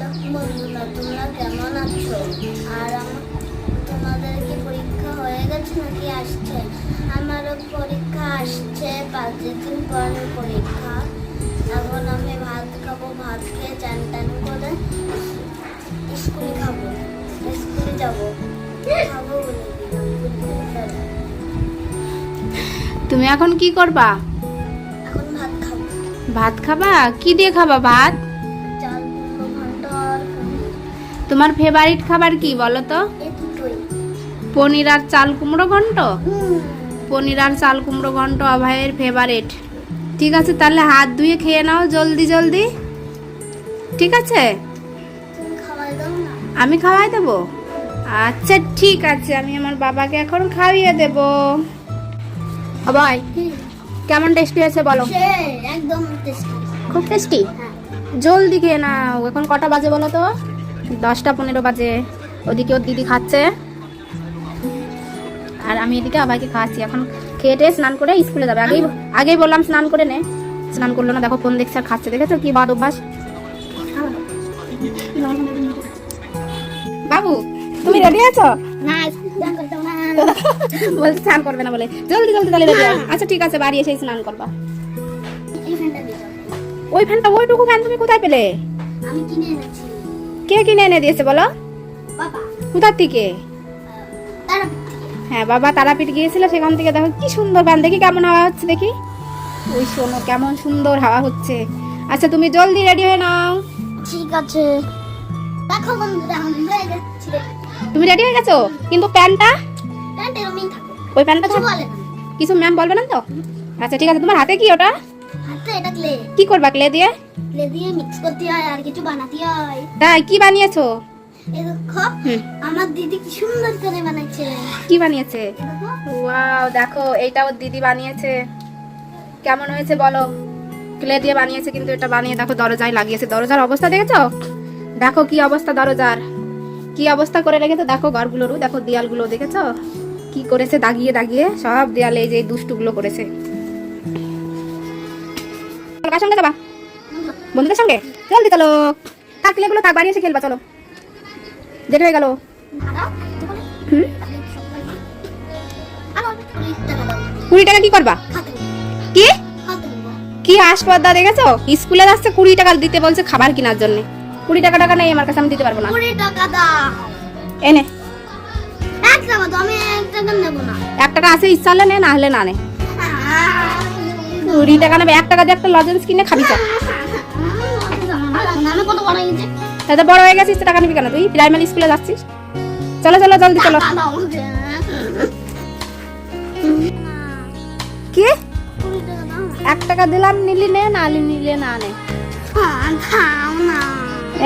বন্ধুরা, তোমরা কেমন আছো? আর তোমাদের কি পরীক্ষা হয়ে গেছে নাকি আসছে? আমারও পরীক্ষা আসছে, 5 দিন পরে পরীক্ষা। এখন আমি ভাত খাবো, ভাত খেয়ে চান টান করে স্কুলে খাবো, স্কুলে যাবো, খাবো বলে দিলাম। তুমি এখন কি করবা? এখন ভাত খাবো। ভাত খাবা? কি দিয়ে খাবা ভাত? চাল কুমড়ো ঘন্ট আর পনির। তোমার ফেভারিট খাবার কি বলো তো? এই দুটোই। পনির আর চাল কুমড়ো ঘন্ট? হুম। পনির আর চাল কুমড়ো ঘন্ট অভয়ের ফেভারিট। ঠিক আছে, তাহলে হাত ধুয়ে খেয়ে নাও জলদি জলদি। ঠিক আছে, তুমি খাওয়াই দাও না। আমি খাওয়াই দেবো। আচ্ছা ঠিক আছে, আমি আমার বাবাকে এখন খাইয়ে দেব। অভয়, কেমন টেস্টি হয়েছে বলো? সে একদম টেস্টি। খুব টেস্টি। হ্যাঁ। জলদি খেয়ে নাও। এখন কটা বাজে বলো তো? 10টা 15 বাজে। ওদিকে ওর দিদি খাচ্ছে আর আমি এদিকে আবাইকে খাওয়াচ্ছি। এখন খেয়ে টেয়ে স্নান করে স্কুলে যাবে। আগেই বললাম স্নান করে নে, স্নান করলো না। দেখো ফোন দেখছে আর খাচ্ছে, দেখেছো কি বাদ অভ্যাস। বাবু, তুমি রেডি আছো? না, স্নান করতে না। বলছে স্নান করবে না বলে। জলদি জলদি তাহলে রেডি হও। আচ্ছা ঠিক আছে, বাড়ি এসে স্নান করবা। এই ফ্যানটা দিয়ে দাও। ওই ফ্যানটা, ওইটুকু ফ্যান তুমি কোথায় পেলে? আমি কিনে এনেছি। কে কিনে এনে দিয়েছে বলো? বাবা, কোথার থেকে? তারা হ্যাঁ, বাবা তারাপীঠ গিয়েছিল, সেখান থেকে দেখো কি সুন্দর ফ্যান। দেখি কেমন হাওয়া হচ্ছে, দেখি। ওই শোনো কেমন সুন্দর হাওয়া হচ্ছে। আচ্ছা তুমি জলদি রেডি হয়ে নাও। ঠিক আছে। দেখো বন্ধুরা, আমি হয়ে গেছি। তুমি রেডি হয়ে গেছো? কিন্তু প্যান্টটা, প্যান্ট এরকমই থাকো। ওই প্যান্টটা কিছু বলে না। কিছু ম্যাম বলবে না তো? আচ্ছা ঠিক আছে। তোমার হাতে কি ওটা? হাতে এটা ক্লে। কি করবা ক্লে দিয়ে? ক্লে দিয়ে মিক্স করতে হয় আর কিছু বানাতে হয়। তাই কি বানিয়েছো? এই দেখো, হুম। আমার দিদি কি সুন্দর করে বানাচ্ছে। কি বানিয়েছে? এই দেখো। ওয়াও, দেখো এইটা ওর দিদি বানিয়েছে। কেমন হয়েছে বলো? ক্লে দিয়ে বানিয়েছে, কিন্তু এটা বানিয়ে দেখো দরজায় লাগিয়েছে। দরজার অবস্থা দেখেছো? দেখো কি অবস্থা দরজার, কি অবস্থা করে রেখেছে। দেখো ঘরগুলোরও, দেখো দেয়ালগুলো দেখেছো কি করেছে, দাগিয়ে দাগিয়ে সব দেয়ালে এই যে এই দুষ্টুগুলো করেছে। কার সঙ্গে যাবা? বন্ধুদের সঙ্গে? জলদি চলো, থাক ক্লেগুলো থাক, বাড়ি এসে খেলবা। চলো, দেরি হয়ে গেল। দাও, দেখো। হুম, আরো 20 টাকা দাও। 20 টাকা কি করবা? খাতে দেবো। কি খাতে দেবো। কি আসপদ্দা দেখেছো? স্কুলে যাচ্ছে 20 টাকা দিতে বলছে খাবার কেনার জন্য। 20 টাকা নেই আমার কাছে, আমি দিতে পারবো না। 20 টাকা দাও। এনে 1 টাকা দাও, আমি 1 টাকা নেব না। 1 টাকা আছে, ইচ্ছা হলে নে, না হলে না নে। 20 টাকা নেবে, 1 টাকা দিয়ে একটা লজেন্স কিনে খাবি। চল, আমি কত বড় হয়েছে? তাতে বড় হয়ে গেছিস, টাকা নিবি কেন? তুই প্রাইমারি স্কুলে যাচ্ছিস। চলো চলো জলদি চলো। কি 20 টাকা দাও। 1 টাকা দিলাম, নিলি নে, না নিলে না নে। দাও না।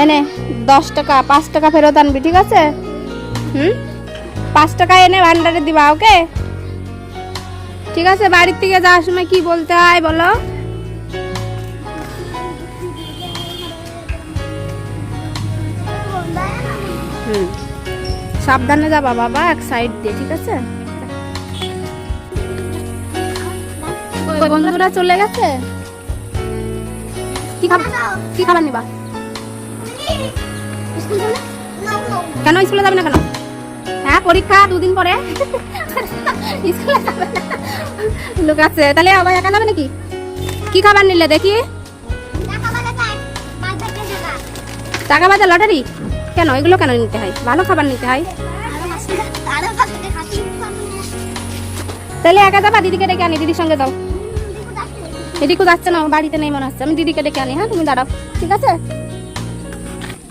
এনে 10 টাকা, 5 টাকা ফেরত আনবি, ঠিক আছে? 5 টাকা এনে ভান্ডারে দিবা, ওকে? ঠিক আছে, বাড়ির থেকে যাওয়ার সময় কি বলতে হয় বলো? সাবধানে যাবা বাবা, এক সাইড দিয়ে, ঠিক আছে? ওই বন্ধুরা চলে গেছে। কি খাবার নিবা? স্কুল যাবে? কেন স্কুলে যাবে না কেন? হ্যাঁ, পরীক্ষা 2 দিন পরে। স্কুলে যাবে না, লোক আছে। তাহলে আবার একা যাবে নাকি? কি খাবার নিলে দেখি? টাকা বাজে লটারি? কেন এগুলো কেন নিতে হয়? ভালো খাবার নিতে হয়। তাহলে একা যাবা? দিদিকে ডেকে আনি, দিদির সঙ্গে যাও। দিদি কোথাও যাচ্ছে না, বাড়িতে নেই মনে হচ্ছে। আমি দিদিকে ডেকে আনি। হ্যাঁ, তুমি দাঁড়াও, ঠিক আছে?